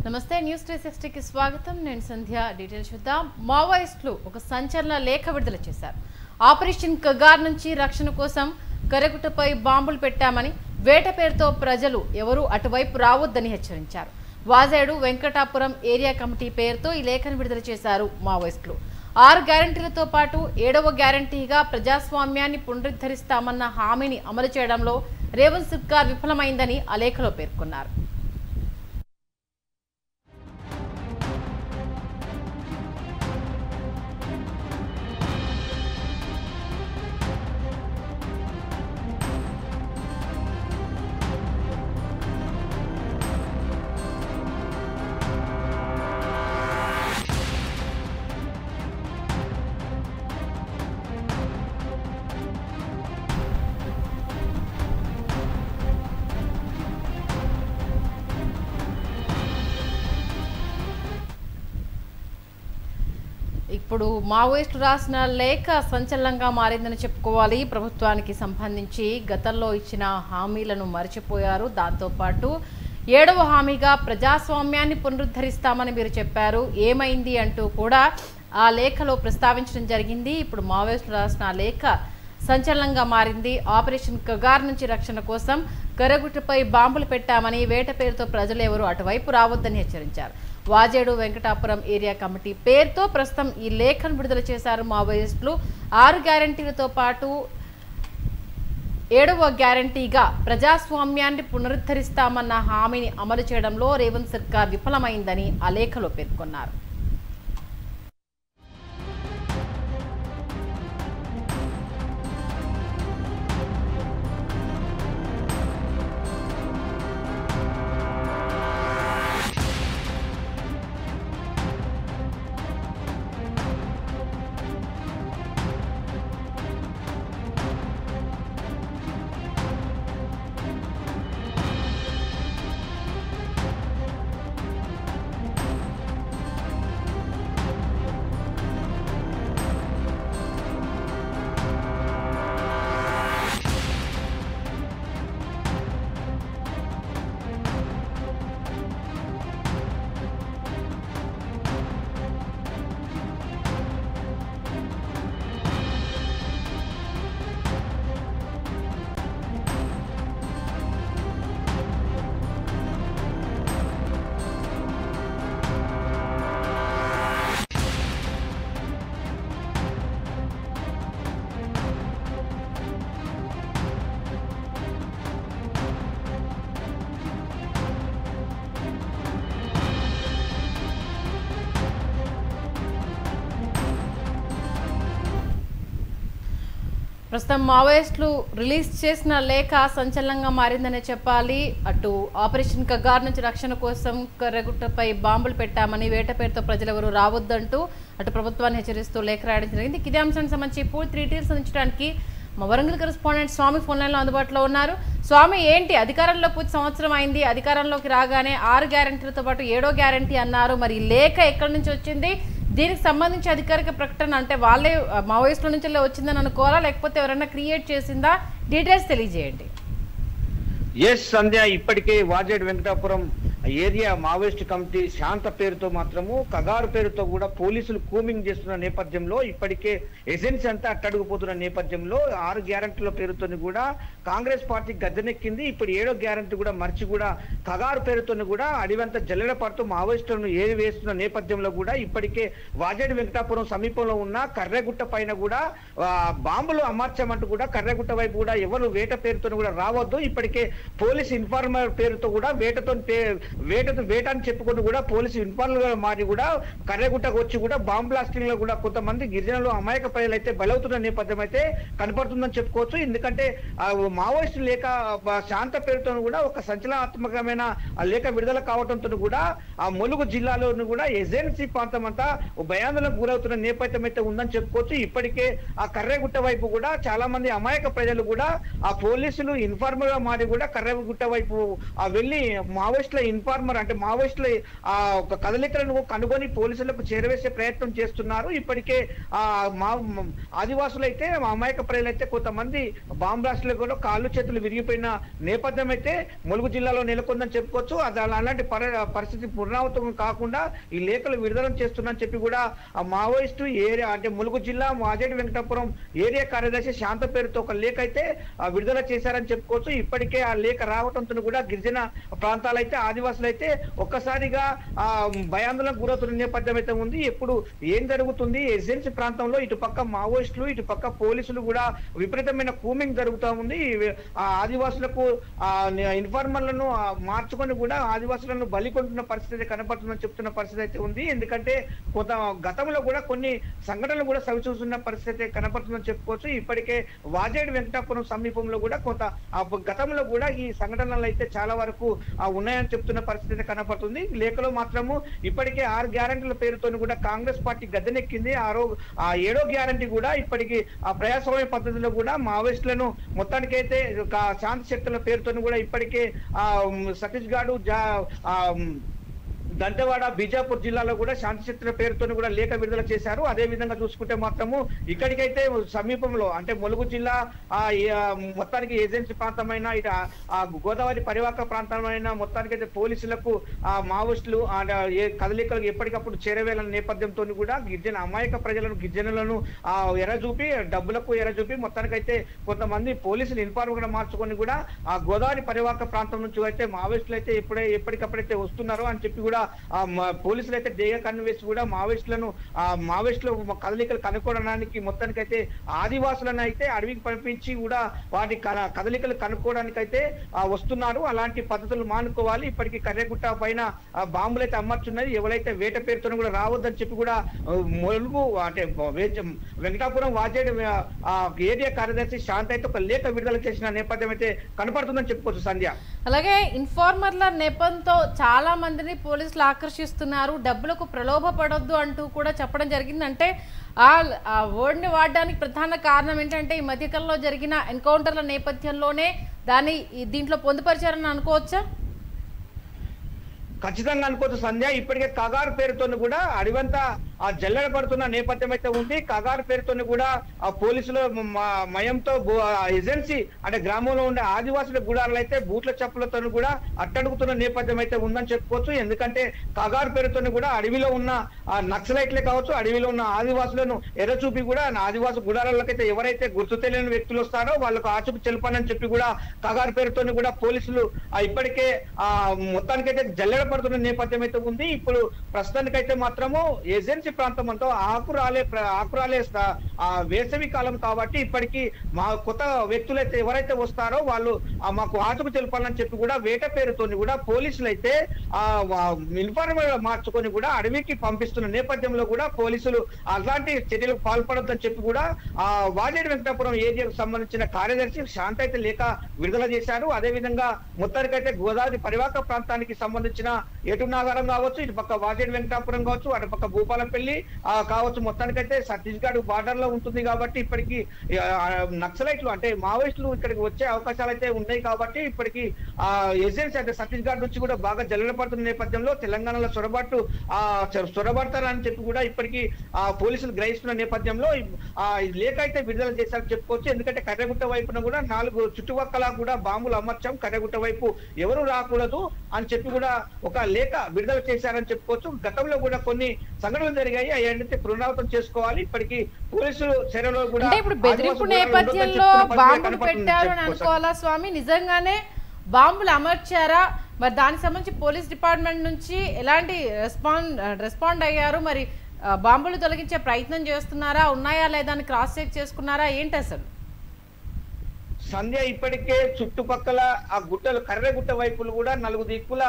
నమస్తే న్యూస్ 360 కి స్వాగతం నేను సంధ్య డీటెయిల్స్ చూద్దాం మావోయిస్టులు ఒక సంచలన లేఖ విడుదల చేశారు ఆపరేషన్ కగార్ నుంచి రక్షణ కోసం కరగుట్టపై బాంబులు పెట్టామని వేట పేరుతో ప్రజలు ఎవరు అటువైపు రావొద్దని హెచ్చరించారు వాజేడు వెంకటాపురం ఏరియా కమిటీ పేరుతో ఈ లేఖను విడుదల చేశారు మావోయిస్టులు 6 గ్యారెంటీలతో పాటు 7వ గ్యారెంటీగా ప్రజాస్వామ్యాన్ని పునరుద్ధరిస్తామన్న హామీని అమలు చేయడంలో రేవంత్ సర్కార్ విఫలమైందని ఆ లేఖలో పేర్కొన్నారు ఇప్పుడు మావోయిస్టులు రాసిన లేఖ సంచలనంగా మారిందని చెప్పుకోవాలి ప్రభుత్వానికి సంబంధించి గతంలో ఇచ్చిన హామీలను మర్చిపోయారు దాంతోపాటు 7వ హామీగా ప్రజాస్వామ్యాన్ని పునరుద్ధరిస్తామని మీరు చెప్పారు ఏమైంది అంటూ కూడా ఆ లేఖలో ప్రస్తావించడం జరిగింది ఇప్పుడు మావోయిస్టులు రాసిన లేఖ సంచలనంగా మారింది ఆపరేషన్ కగార్ నుంచి రక్షణ కోసం కరగుట్టపై బాంబులు పెట్టామని వేట పేరుతో ప్రజలు ఎవరు అటువైపు రావొద్దని హెచ్చరించారు వాజేడు వెంకటాపురం ఏరియా కమిటీ పేరుతో ప్రస్తుతం ఈ లేఖను విడుదల చేశారు మావోయిస్టులు 6 గ్యారెంటీలతో పాటు 7వ గ్యారెంటీగా ప్రజాస్వామ్యాన్ని పునరుద్ధరిస్తామన్న హామీని అమలు చేయడంలో రేవంత్ సర్కార్ విఫలమైందని ఆ లేఖలో పేర్కొన్నారు ప్రస్తుతం మావోయిస్టులు రిలీజ్ చేసిన లేఖ సంచలనంగా మారిందనే చెప్పాలి అటు ఆపరేషన్ కగార్ నుంచి రక్షణ కోసం కర్రగుట్టపై బాంబులు పెట్టామని వేట పేరుతో ప్రజలెవరూ రావద్దంటూ అటు ప్రభుత్వాన్ని హెచ్చరిస్తూ లేఖ రాయడం జరిగింది ఇదే అంశానికి సంబంధించి పూర్తి డీటెయిల్స్ అందించడానికి మా వరంగల్ కరెస్పాండెంట్ స్వామి ఫోన్ లైన్లో అందుబాటులో ఉన్నారు స్వామి ఏంటి అధికారంలో పూర్తి సంవత్సరం అయింది అధికారంలోకి రాగానే 6 గ్యారెంటీలతో పాటు 7వ గ్యారెంటీ అన్నారు మరి లేఖ ఎక్కడి నుంచి వచ్చింది దీనికి సంబంధించి అధికారిక ప్రకటన అంటే వాళ్ళే మావోయిస్టుల నుంచి వచ్చిందని అనుకోవాలా లేకపోతే ఎవరైనా క్రియేట్ చేసిందా డీటెయిల్స్ తెలియజేయండి ఎస్ సంధ్య ఇప్పటికే Wazed Venkatapuram area Maoist committee Shanta పేరుతో మాత్రము కగారు పేరుతో కూడా పోలీసులు కూమింగ్ చేస్తున్న నేపథ్యంలో ఇప్పటికే ఎజెన్సీ అంతా అట్టడుగుపోతున్న నేపథ్యంలో 6 గ్యారెంటీల పేరుతో కూడా కాంగ్రెస్ పార్టీ గద్దెనెక్కింది ఇప్పుడు 7వ గ్యారెంటీ కూడా మర్చి కూడా కగారు పేరుతో కూడా అడివంత జల్లెడ పడుతూ మావోయిస్టులను ఏరి వేస్తున్న నేపథ్యంలో కూడా ఇప్పటికే వాజేడ్ వెంకటాపురం సమీపంలో ఉన్న కర్రెగుట్ట పైన కూడా బాంబులు అమర్చమంటూ కూడా కర్రెగుట్ట వైపు కూడా ఎవరు వేట పేరుతో కూడా రావద్దు ఇప్పటికే పోలీస్ ఇన్ఫార్మర్ పేరుతో కూడా వేట అని చెప్పుకుంటూ కూడా పోలీసు ఇన్ఫార్మర్ మారి కూడా కర్రెగుట్టకు వచ్చి కూడా బాంబ్ బ్లాస్టింగ్ లో కూడా కొంతమంది గిరిజనులు అమాయక ప్రజలు అయితే బలవుతున్న నేపథ్యం అయితే కనపడుతుందని చెప్పుకోవచ్చు ఎందుకంటే మావోయిస్టు లేఖ శాంత పేరుతో కూడా ఒక సంచలనాత్మకమైన లేఖ విడుదల కావడంతో కూడా ఆ ములుగు జిల్లాలోని కూడా ఏజెన్సీ ప్రాంతం అంతా భయాందోళనకు గురవుతున్న నేపథ్యం అయితే ఉందని చెప్పుకోవచ్చు ఇప్పటికే ఆ కర్రెగుట్ట వైపు కూడా చాలా మంది అమాయక ప్రజలు కూడా ఆ పోలీసులు ఇన్ఫార్మర్ గా మారి కూడా కర్రెగుట్ట వైపు వెళ్ళి మావోయిస్టుల ఇన్ఫార్మర్ అంటే మావోయిస్టుల ఒక కదలికలను కనుగొని పోలీసులకు చేరవేసే ప్రయత్నం చేస్తున్నారు. ఇప్పటికే మా ఆదివాసులు అయితే అమాయక ప్రజలైతే కొంతమంది బాంబ్ బ్లాస్టులు కూడా కాళ్ళు చేతులు విరిగిపోయిన నేపథ్యం అయితే ములుగు జిల్లాలో నెలకొందని చెప్పుకోవచ్చు. అలాంటి పరిస్థితి పునరావృతం కాకుండా ఈ లేఖలు విడుదల చేస్తున్నారని చెప్పి కూడా ఆ మావోయిస్టు ఏరియా అంటే ములుగు జిల్లా వాజేడు వెంకటాపురం ఏరియా కార్యదర్శి శాంత పేరుతో ఒక లేఖ అయితే విడుదల చేశారని చెప్పుకోవచ్చు. ఇప్పటికే ఆ లేఖ రావడంతో కూడా గిరిజన ప్రాంతాలైతే ఆదివాసులు అయితే ఒక్కసారిగా భయాందోళనకు గురవుతున్న నేపథ్యం అయితే ఉంది. ఎప్పుడు ఏం జరుగుతుంది ఏజెన్సీ ప్రాంతంలో ఇటు పక్క మావోయిస్టులు ఇటు పక్క పోలీసులు కూడా విపరీతమైన కూమింగ్ జరుగుతూ ఉంది. ఆదివాసులకు ఇన్ఫార్మర్లను మార్చుకొని కూడా ఆదివాసులను బలి కొంటున్న పరిస్థితి కనపడుతుందని చెప్తున్న పరిస్థితి అయితే ఉంది. ఎందుకంటే కొంత గతంలో కూడా కొన్ని సంఘటనలు కూడా సవి చూస్తున్న పరిస్థితి కనపడుతుందని చెప్పుకోవచ్చు. ఇప్పటికే వాజేడు వెంకటాపురం సమీపంలో కూడా కొంత గతంలో కూడా ఈ సంఘటనలు అయితే చాలా వరకు ఉన్నాయని చెప్తున్న పరిస్థితి కనపడుతుంది. లేఖలో మాత్రము ఇప్పటికే 6 గ్యారంటీల పేరుతో కూడా కాంగ్రెస్ పార్టీ గద్దెనెక్కింది. 7వ గ్యారంటీ కూడా ఇప్పటికీ ఆ ప్రజాస్వామ్య పద్ధతిలో కూడా మావోయిస్టులను మొత్తానికైతే శాంతి శక్తుల పేరుతో కూడా ఇప్పటికే సతీష్ గాడు దంతెవాడ బీజాపూర్ జిల్లాలో కూడా శాంతి శక్తుల పేరుతో కూడా లేఖ విడుదల చేశారు. అదే విధంగా చూసుకుంటే మాత్రము ఇక్కడికైతే సమీపంలో అంటే ములుగు జిల్లా మొత్తానికి ఏజెన్సీ ప్రాంతమైన ఇటు గోదావరి పరివాహక ప్రాంతమైన మొత్తానికైతే పోలీసులకు మావోయిస్టులు కదలికలకు ఎప్పటికప్పుడు చేరవేయాలన్న నేపథ్యంతో కూడా అమాయక ప్రజలను గిరిజనులను ఎరచూపి డబ్బులకు ఎరచూపి మొత్తానికైతే కొంతమంది పోలీసులు ఇన్ఫార్మర్గా మార్చుకొని కూడా ఆ గోదావరి పరివాహక ప్రాంతం నుంచి అయితే మావోయిస్టులు అయితే ఎప్పటికప్పుడైతే వస్తున్నారు అని చెప్పి కూడా పోలీసులు అయితే డేగా కన్ను కూడా మావోయిస్టులు కదలికలు కనుక్కోవడానికి మొత్తానికైతే ఆదివాసులను అయితే అడవికి పంపించి కూడా వాటి కదలికలు కనుక్కోవడానికి అయితే వస్తున్నారు. అలాంటి పద్ధతులు మానుకోవాలి. ఇప్పటికీ కర్రెగుట్ట పైన బాంబులు అయితే అమర్చున్నది. ఎవరైతే వేట పేరుతో కూడా రావద్దని చెప్పి కూడా ములుగు అంటే వెంకటాపురం వాజేడు ఏరియా కార్యదర్శి శాంత అయితే ఒక లేఖ విడుదల చేసిన నేపథ్యం అయితే కనపడుతుందని చెప్పుకోవచ్చు సంధ్య. అలాగే ఇన్ఫార్మర్ల నెపంతో చాలా మందిని పోలీసులు ఆకర్షిస్తున్నారు. డబ్బులకు ప్రలోభపడొద్దు అంటూ కూడా చెప్పడం జరిగింది. అంటే ఆ వర్డ్ని వాడడానికి ప్రధాన కారణం ఏంటంటే ఈ మధ్యకాలంలో జరిగిన ఎన్కౌంటర్ల నేపథ్యంలోనే దీంట్లో పొందుపరిచారని అనుకోవచ్చా? ఖచ్చితంగా అనుకోవచ్చు సంధ్య. ఇప్పటికే కగారు పేరుతో కూడా అడివంతా జల్లెడ పడుతున్న నేపథ్యం అయితే ఉంది. కగారు పేరుతో కూడా ఆ పోలీసుల మయంతో ఏజెన్సీ అంటే గ్రామంలో ఉండే ఆదివాసుల గుడారాలు అయితే బూట్ల చెప్పులతో కూడా అట్టడుగుతున్న నేపథ్యం అయితే ఉందని చెప్పుకోవచ్చు. ఎందుకంటే కగారు పేరుతో కూడా అడవిలో ఉన్న నక్సలైట్లే కావచ్చు, అడవిలో ఉన్న ఆదివాసులను ఎర్రచూపి కూడా ఆదివాసు గుడారాలకైతే ఎవరైతే గుర్తు తెలియని వ్యక్తులు వస్తారో వాళ్ళకు ఆచూపు చెల్పనని చెప్పి కూడా కగారు పేరుతో కూడా పోలీసులు ఇప్పటికే మొత్తానికైతే జల్లెడ పడుతున్న నేపథ్యం అయితే ఉంది. ఇప్పుడు ప్రస్తుతానికైతే మాత్రము ఏజెన్సీ ప్రాంతం అంతా ఆకురాలే వేసవి కాలం కాబట్టి ఇప్పటికీ మా కొత్త వ్యక్తులైతే ఎవరైతే వస్తారో వాళ్ళు మాకు ఆచూకు తెలపాలని చెప్పి కూడా వేట పేరుతో కూడా పోలీసులు అయితే ఇన్ఫార్మర్ మార్చుకొని కూడా అడవికి పంపిస్తున్న నేపథ్యంలో కూడా పోలీసులు అలాంటి చర్యలకు పాల్పడొద్దని చెప్పి కూడా వాజేడు వెంకటాపురం ఏరియాకు సంబంధించిన కార్యదర్శి శాంత అయితే లేఖ విడుదల చేశారు. అదే విధంగా మొత్తానికైతే గోదావరి పరివాహక ప్రాంతానికి సంబంధించిన ఏటునాగారం కావచ్చు, ఇటు పక్క వాజేడు వెంకటాపురం కావచ్చు, అటు పక్క భూపాలపల్లి కావచ్చు, మొత్తానికైతే ఛత్తీస్గఢ్ బార్డర్ లో ఉంటుంది కాబట్టి ఇప్పటికీ నక్సలైట్లు అంటే మావోయిస్టులు ఇక్కడికి వచ్చే అవకాశాలు అయితే ఉన్నాయి కాబట్టి ఇప్పటికీ ఏజెన్సీ అంటే ఛత్తీస్గఢ్ నుంచి కూడా బాగా జల్లెడపడుతున్న నేపథ్యంలో తెలంగాణలో చొరబడతారని చెప్పి కూడా ఇప్పటికీ పోలీసులు గ్రహిస్తున్న నేపథ్యంలో లేఖ అయితే విడుదల చేశారని చెప్పుకోవచ్చు. ఎందుకంటే కర్రెగుట్ట వైపున కూడా 4 చుట్టుపక్కల కూడా బాంబులు అమర్చాం, కర్రెగుట్ట వైపు ఎవరు రాకూడదు అని చెప్పి కూడా ఒక లేఖ విడుదల చేశారని చెప్పుకోవచ్చు. గతంలో కూడా కొన్ని సంఘటనలు జరిగాయి, అవన్నీ పునరావృతం చేసుకోవాలి. ఇప్పటికీ పోలీసులు చర్యలో కూడా ఇప్పుడు బెదిరింపు నేపథ్యంలో బాంబులు పెట్టారు అని అనుకోవాలా స్వామి? నిజంగానే బాంబులు అమర్చారా? మరి దానికి సంబంధించి పోలీస్ డిపార్ట్మెంట్ నుంచి ఎలాంటి రెస్పాండ్ అయ్యారు? మరి బాంబులు తొలగించే ప్రయత్నం చేస్తున్నారా, ఉన్నాయా లేదా అని క్రాస్ చెక్ చేసుకున్నారా ఏంటి అసలు? సంధ్య ఇప్పటికే చుట్టుపక్కల ఆ గుట్టలు కర్రెగుట్ట వైపులు కూడా 4 దిక్కుల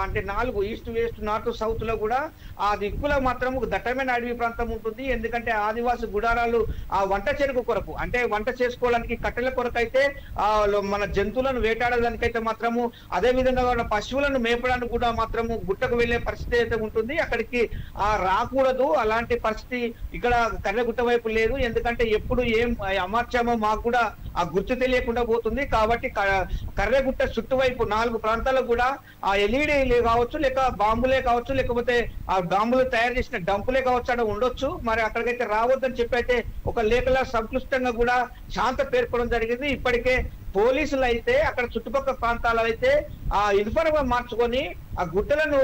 అంటే 4 ఈస్ట్ వెస్ట్ నార్త్ సౌత్ లో కూడా ఆ దిక్కుల మాత్రం దట్టమైన అడవి ప్రాంతం ఉంటుంది. ఎందుకంటే ఆదివాసి గుడారాలు ఆ వంట చెరుకు కొరకు అంటే వంట చేసుకోవడానికి కట్టెల కొరకు అయితే మన జంతువులను వేటాడడానికైతే మాత్రము, అదే విధంగా పశువులను మేపడానికి కూడా మాత్రము గుట్టకు వెళ్లే పరిస్థితి అయితే ఉంటుంది. అక్కడికి రాకూడదు, అలాంటి పరిస్థితి ఇక్కడ కర్రెగుట్ట వైపు లేదు. ఎందుకంటే ఎప్పుడు ఏం అమర్చామో మాకు కూడా ఆ గుర్తు తెలియకుండా లేకుండా పోతుంది. కాబట్టి కర్రెగుట్ట చుట్టువైపు 4 ప్రాంతాలకు కూడా ఆ ఎల్ఈడీలు కావచ్చు, లేక బాంబులే కావచ్చు, లేకపోతే ఆ బాంబులు తయారు చేసిన డంపులే కావచ్చు అక్కడ ఉండొచ్చు. మరి అక్కడికైతే రావద్దని చెప్పి అయితే ఒక లేఖలో సంక్లిష్టంగా కూడా శాంత పేర్కొనడం జరిగింది. ఇప్పటికే పోలీసులు అయితే అక్కడ చుట్టుపక్కల ప్రాంతాలు అయితే ఆ యూనిఫామ్ మార్చుకొని ఆ గుట్టలను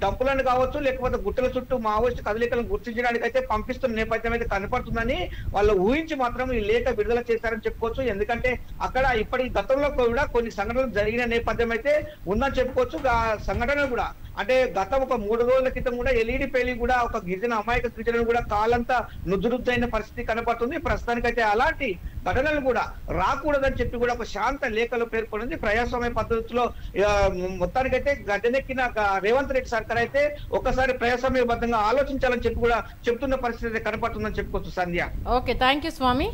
డంపులను కావచ్చు, లేకపోతే గుట్టల చుట్టూ మావోయిస్ట్ కదలికలను గుర్తించడానికి అయితే పంపిస్తున్న నేపథ్యం అయితే కనపడుతుందని వాళ్ళు ఊహించి మాత్రం ఈ లేఖ విడుదల చేశారని చెప్పుకోవచ్చు. ఎందుకంటే అక్కడ ఇప్పటి గతంలో కూడా కొన్ని సంఘటనలు జరిగిన నేపథ్యం అయితే ఉందని చెప్పుకోవచ్చు. ఆ సంఘటనలు కూడా అంటే గత ఒక 3 రోజుల క్రితం కూడా ఎల్ఈడి పేలి కూడా ఒక గిరిజన అమాయక గిరిజను కూడా కాలంతా నుదురుద్దైన పరిస్థితి కనపడుతుంది. ప్రస్తుతానికైతే అలాంటి ఘటనలు కూడా రాకూడదని చెప్పి కూడా ఒక శాంత లేఖలో పేర్కొంది. ప్రజాస్వామ్య పద్ధతిలో మొత్తానికైతే గడ్డనెక్కిన రేవంత్ రెడ్డి సర్కార్ అయితే ఒకసారి ప్రజాస్వామ్యబద్ధంగా ఆలోచించాలని చెప్పి కూడా చెప్తున్న పరిస్థితి కనపడుతుందని చెప్పుకోవచ్చు Sandhya. Okay, thank you Swamy.